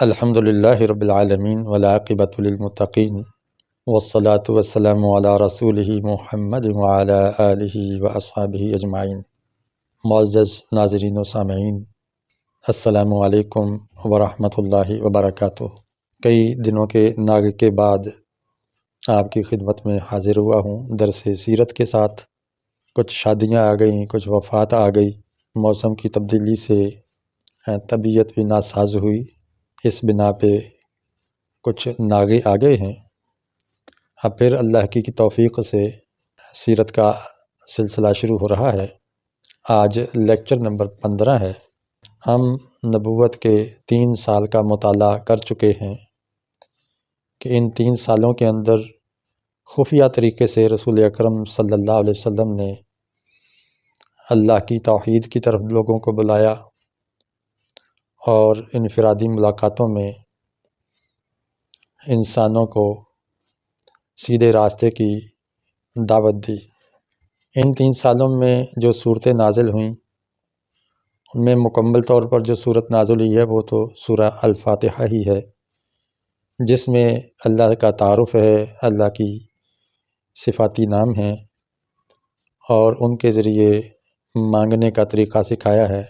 الحمد للہ رب العالمین والعاقبۃ للمتقین والصلاة والسلام علی رسولہ محمد وعلی آلہ واصحابہ اجمعین۔ معزز ناظرین و سامعین، السلام علیکم ورحمۃ اللہ وبرکاتہ۔ کئی دنوں کے ناگ کے بعد آپ کی خدمت میں حاضر ہوا ہوں درس سیرت کے ساتھ۔ کچھ شادیاں آ گئیں، کچھ وفات آ گئی، موسم کی تبدیلی سے طبیعت بھی ناساز ہوئی، اس بنا پہ کچھ ناگے آ گئے ہیں۔ اب پھر اللہ کی توفیق سے سیرت کا سلسلہ شروع ہو رہا ہے۔ آج لیکچر نمبر 15 ہے۔ ہم نبوت کے 3 سال کا مطالعہ کر چکے ہیں کہ ان 3 سالوں کے اندر خفیہ طریقے سے رسول اکرم صلی اللہ علیہ وسلم نے اللہ کی توحید کی طرف لوگوں کو بلایا اور انفرادی ملاقاتوں میں انسانوں کو سیدھے راستے کی دعوت دی۔ ان 3 سالوں میں جو صورتیں نازل ہوئیں ان میں مکمل طور پر جو صورت نازل ہوئی ہے وہ تو سورہ الفاتحہ ہی ہے، جس میں اللہ کا تعارف ہے، اللہ کی صفاتی نام ہیں اور ان کے ذریعے مانگنے کا طریقہ سکھایا ہے۔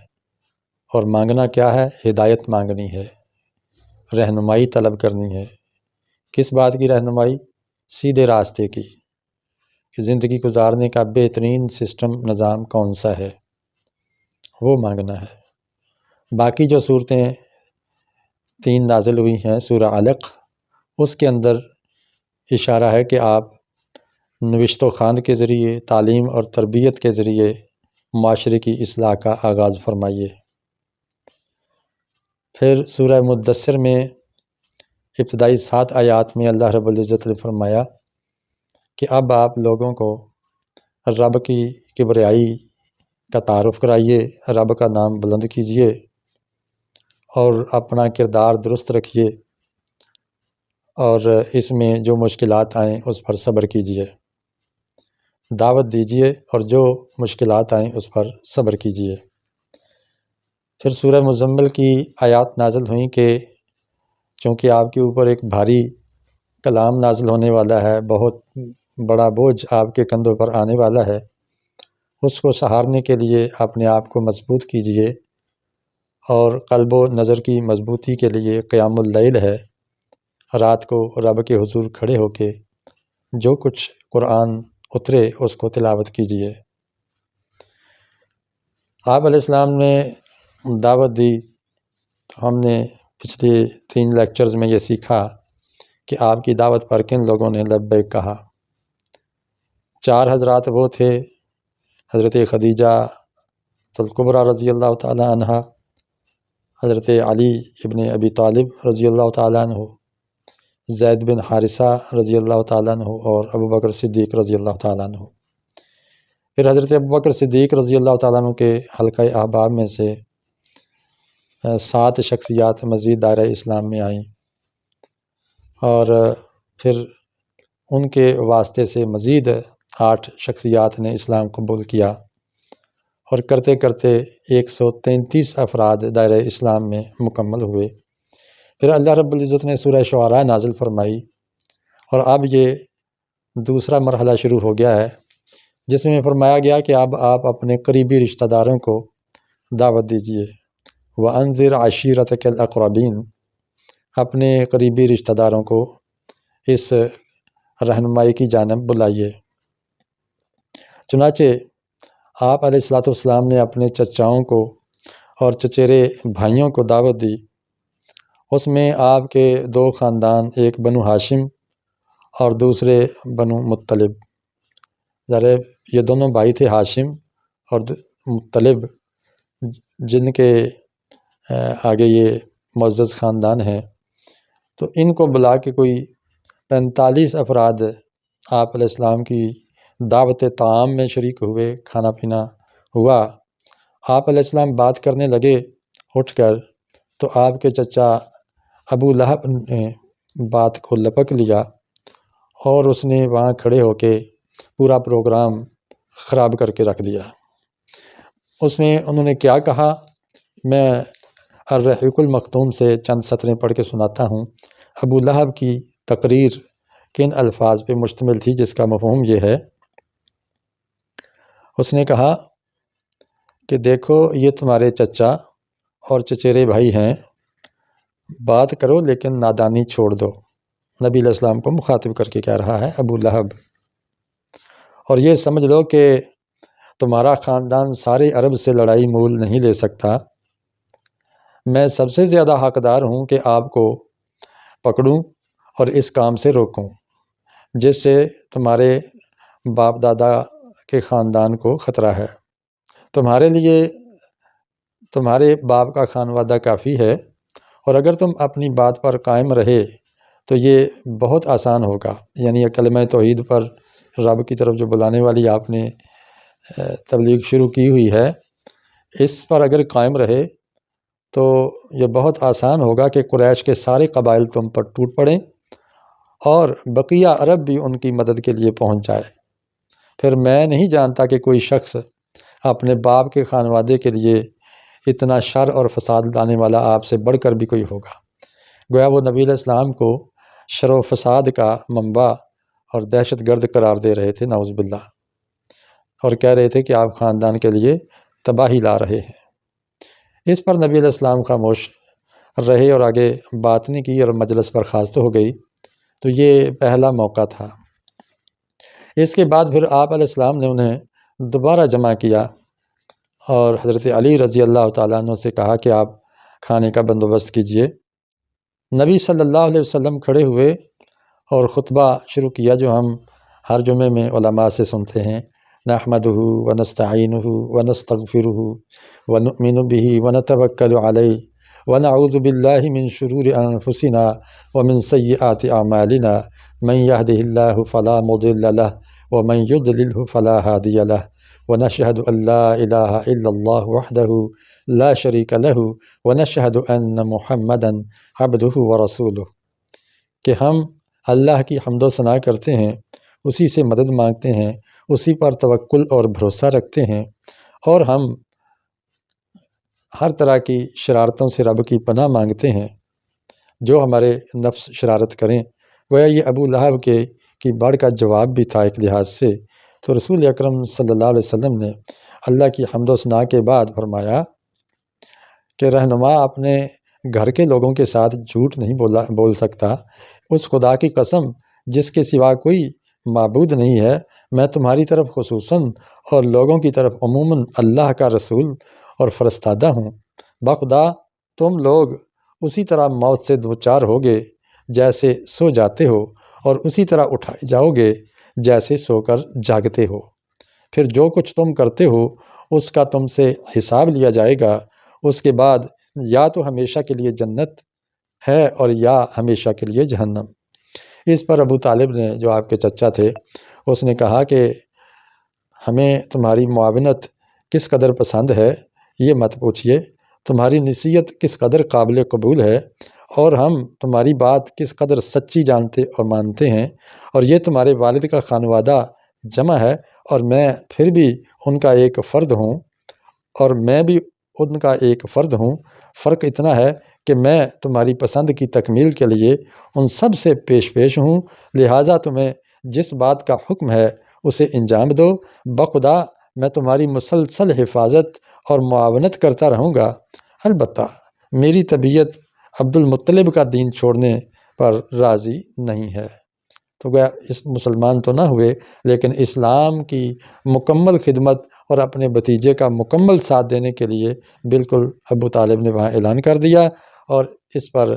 اور مانگنا کیا ہے؟ ہدایت مانگنی ہے، رہنمائی طلب کرنی ہے۔ کس بات کی رہنمائی؟ سیدھے راستے کی، کہ زندگی گزارنے کا بہترین سسٹم نظام کون سا ہے، وہ مانگنا ہے۔ باقی جو صورتیں 3 نازل ہوئی ہیں، سورہ علق، اس کے اندر اشارہ ہے کہ آپ نوشت و خواند کے ذریعے، تعلیم اور تربیت کے ذریعے معاشرے کی اصلاح کا آغاز فرمائیے۔ پھر سورہ مدثر میں ابتدائی 7 آیات میں اللہ رب العزت نے فرمایا کہ اب آپ لوگوں کو رب کی کبریائی کا تعارف کرائیے، رب کا نام بلند کیجیے اور اپنا کردار درست رکھیے، اور اس میں جو مشکلات آئیں اس پر صبر کیجیے، دعوت دیجیے اور جو مشکلات آئیں اس پر صبر کیجیے۔ پھر سورہ مزمل کی آیات نازل ہوئیں کہ چونکہ آپ کے اوپر ایک بھاری کلام نازل ہونے والا ہے، بہت بڑا بوجھ آپ کے کندھوں پر آنے والا ہے، اس کو سہارنے کے لیے اپنے آپ کو مضبوط کیجیے، اور قلب و نظر کی مضبوطی کے لیے قیام اللیل ہے، رات کو رب کے حضور کھڑے ہو کے جو کچھ قرآن اترے اس کو تلاوت کیجیے۔ آپ علیہ السلام نے دعوت دی۔ ہم نے پچھلے 3 لیکچرز میں یہ سیکھا کہ آپ کی دعوت پر کن لوگوں نے لبیک کہا۔ 4 حضرات وہ تھے، حضرت خدیجہ الکبریٰ رضی اللہ تعالی عنہ، حضرت علی ابن ابی طالب رضی اللہ تعالی عنہ، زید بن حارثہ رضی اللہ تعالیٰ عنہ اور ابو بکر صدیق رضی اللہ تعالیٰ عنہ۔ پھر حضرت ابو بکر صدیق رضی اللہ تعالیٰ عنہ کے حلقہ احباب میں سے 7 شخصیات مزید دائرہ اسلام میں آئیں، اور پھر ان کے واسطے سے مزید 8 شخصیات نے اسلام قبول کیا، اور کرتے کرتے 133 افراد دائرہ اسلام میں مکمل ہوئے۔ پھر اللہ رب العزت نے سورہ شعراء نازل فرمائی، اور اب یہ دوسرا مرحلہ شروع ہو گیا ہے جس میں فرمایا گیا کہ اب آپ اپنے قریبی رشتہ داروں کو دعوت دیجیے۔ وَأَنذِرْ عَشِيرَتَكَ الْأَقْرَبِينَ، اپنے قریبی رشتہ داروں کو اس رہنمائی کی جانب بلائیے۔ چنانچہ آپ علیہ الصلوۃ والسلام نے اپنے چچاؤں کو اور چچیرے بھائیوں کو دعوت دی۔ اس میں آپ کے 2 خاندان، ایک بنو ہاشم اور دوسرے بنو مطلب، ظاہر یہ دونوں بھائی تھے، ہاشم اور مطلب، جن کے آگے یہ معزز خاندان ہے۔ تو ان کو بلا کے کوئی 45 افراد آپ علیہ السلام کی دعوت طعام میں شریک ہوئے، کھانا پینا ہوا۔ آپ علیہ السلام بات کرنے لگے اٹھ کر، تو آپ کے چچا ابو لہب نے بات کو لپک لیا اور اس نے وہاں کھڑے ہو کے پورا پروگرام خراب کر کے رکھ دیا۔ اس میں انہوں نے کیا کہا؟ میں الرحیق المختوم سے چند سطریں پڑھ کے سناتا ہوں۔ ابو لہب کی تقریر کن الفاظ پہ مشتمل تھی، جس کا مفہوم یہ ہے، اس نے کہا کہ دیکھو یہ تمہارے چچا اور چچیرے بھائی ہیں، بات کرو لیکن نادانی چھوڑ دو۔ نبی علیہ السلام کو مخاطب کر کے کہہ رہا ہے ابو لہب، اور یہ سمجھ لو کہ تمہارا خاندان سارے عرب سے لڑائی مول نہیں لے سکتا، میں سب سے زیادہ حقدار ہوں کہ آپ کو پکڑوں اور اس کام سے روکوں جس سے تمہارے باپ دادا کے خاندان کو خطرہ ہے۔ تمہارے لیے تمہارے باپ کا خانوادہ کافی ہے، اور اگر تم اپنی بات پر قائم رہے تو یہ بہت آسان ہوگا۔ یعنی یہ کلمہ توحید پر رب کی طرف جو بلانے والی آپ نے تبلیغ شروع کی ہوئی ہے، اس پر اگر قائم رہے تو یہ بہت آسان ہوگا کہ قریش کے سارے قبائل تم پر ٹوٹ پڑیں اور بقیہ عرب بھی ان کی مدد کے لیے پہنچ جائے۔ پھر میں نہیں جانتا کہ کوئی شخص اپنے باپ کے خانوادے کے لیے اتنا شر اور فساد لانے والا آپ سے بڑھ کر بھی کوئی ہوگا۔ گویا وہ نبی علیہ السلام کو شر و فساد کا منبع اور دہشت گرد قرار دے رہے تھے، نعوذ باللہ، اور کہہ رہے تھے کہ آپ خاندان کے لیے تباہی لا رہے ہیں۔ اس پر نبی علیہ السلام خاموش رہے اور آگے بات نہیں کی، اور مجلس برخاست ہو گئی۔ تو یہ پہلا موقع تھا۔ اس کے بعد پھر آپ علیہ السلام نے انہیں دوبارہ جمع کیا اور حضرت علی رضی اللہ تعالیٰ عنہ سے کہا کہ آپ کھانے کا بندوبست کیجئے۔ نبی صلی اللہ علیہ وسلم کھڑے ہوئے اور خطبہ شروع کیا، جو ہم ہر جمعے میں علماء سے سنتے ہیں، نحمدہ ونستعینہ ونستغفرہ ونؤمن بہ ونتوکل علیہ ونعوذ باللہ من شرور انفسنا ومن سیئات اعمالنا من یہدہ اللہ فلا مضل لہ ومن یضللہ فلا ہادی لہ ونشہد ان لا الہ الا اللہ وحدہ لا شریک لہ ونشہد ان محمدا عبدہ ورسولہ، کہ ہم اللہ کی حمد و ثنا کرتے ہیں، اسی سے مدد مانگتے ہیں، اسی پر توکل اور بھروسہ رکھتے ہیں، اور ہم ہر طرح کی شرارتوں سے رب کی پناہ مانگتے ہیں جو ہمارے نفس شرارت کریں۔ گویا یہ ابو لہب کی بڑھ کا جواب بھی تھا ایک لحاظ سے۔ تو رسول اکرم صلی اللہ علیہ وسلم نے اللہ کی حمد و ثنا کے بعد فرمایا کہ رہنما اپنے گھر کے لوگوں کے ساتھ جھوٹ نہیں بول سکتا۔ اس خدا کی قسم جس کے سوا کوئی معبود نہیں ہے، میں تمہاری طرف خصوصاً اور لوگوں کی طرف عموماً اللہ کا رسول اور فرستادہ ہوں۔ بخدا تم لوگ اسی طرح موت سے دوچار ہوگے جیسے سو جاتے ہو، اور اسی طرح اٹھائے جاؤ گے جیسے سو کر جاگتے ہو۔ پھر جو کچھ تم کرتے ہو اس کا تم سے حساب لیا جائے گا۔ اس کے بعد یا تو ہمیشہ کے لیے جنت ہے اور یا ہمیشہ کے لیے جہنم۔ اس پر ابو طالب نے، جو آپ کے چچا تھے، اس نے کہا کہ ہمیں تمہاری معاونت کس قدر پسند ہے یہ مت پوچھئے، تمہاری نصیحت کس قدر قابل قبول ہے، اور ہم تمہاری بات کس قدر سچی جانتے اور مانتے ہیں، اور یہ تمہارے والد کا خانوادہ جمع ہے اور میں پھر بھی ان کا ایک فرد ہوں، اور میں بھی ان کا ایک فرد ہوں۔ فرق اتنا ہے کہ میں تمہاری پسند کی تکمیل کے لیے ان سب سے پیش ہوں، لہٰذا تمہیں جس بات کا حکم ہے اسے انجام دو۔ بخدا میں تمہاری مسلسل حفاظت اور معاونت کرتا رہوں گا، البتہ میری طبیعت عبد المطلب کا دین چھوڑنے پر راضی نہیں ہے۔ تو گویا اس مسلمان تو نہ ہوئے، لیکن اسلام کی مکمل خدمت اور اپنے بھتیجے کا مکمل ساتھ دینے کے لیے بالکل ابو طالب نے وہاں اعلان کر دیا۔ اور اس پر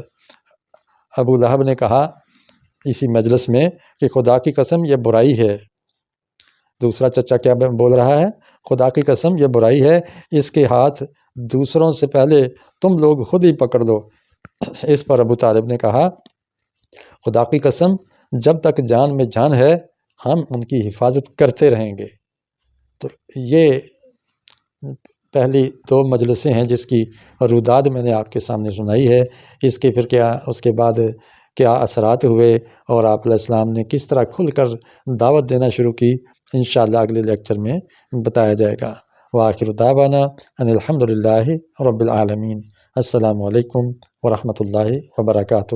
ابو لہب نے کہا اسی مجلس میں کہ خدا کی قسم یہ برائی ہے۔ دوسرا چچا کیا بول رہا ہے؟ خدا کی قسم یہ برائی ہے، اس کے ہاتھ دوسروں سے پہلے تم لوگ خود ہی پکڑ لو۔ اس پر ابو طالب نے کہا خدا کی قسم جب تک جان میں جان ہے ہم ان کی حفاظت کرتے رہیں گے۔ تو یہ پہلی دو مجلسیں ہیں جس کی روداد میں نے آپ کے سامنے سنائی ہے۔ اس کے پھر اس کے بعد کیا اثرات ہوئے اور آپ علیہ السلام نے کس طرح کھل کر دعوت دینا شروع کی، انشاءاللہ اگلے لیکچر میں بتایا جائے گا۔ وآخر دعوانا ان الحمد للہ رب العالمین۔ السلام علیکم ورحمۃ اللہ وبرکاتہ۔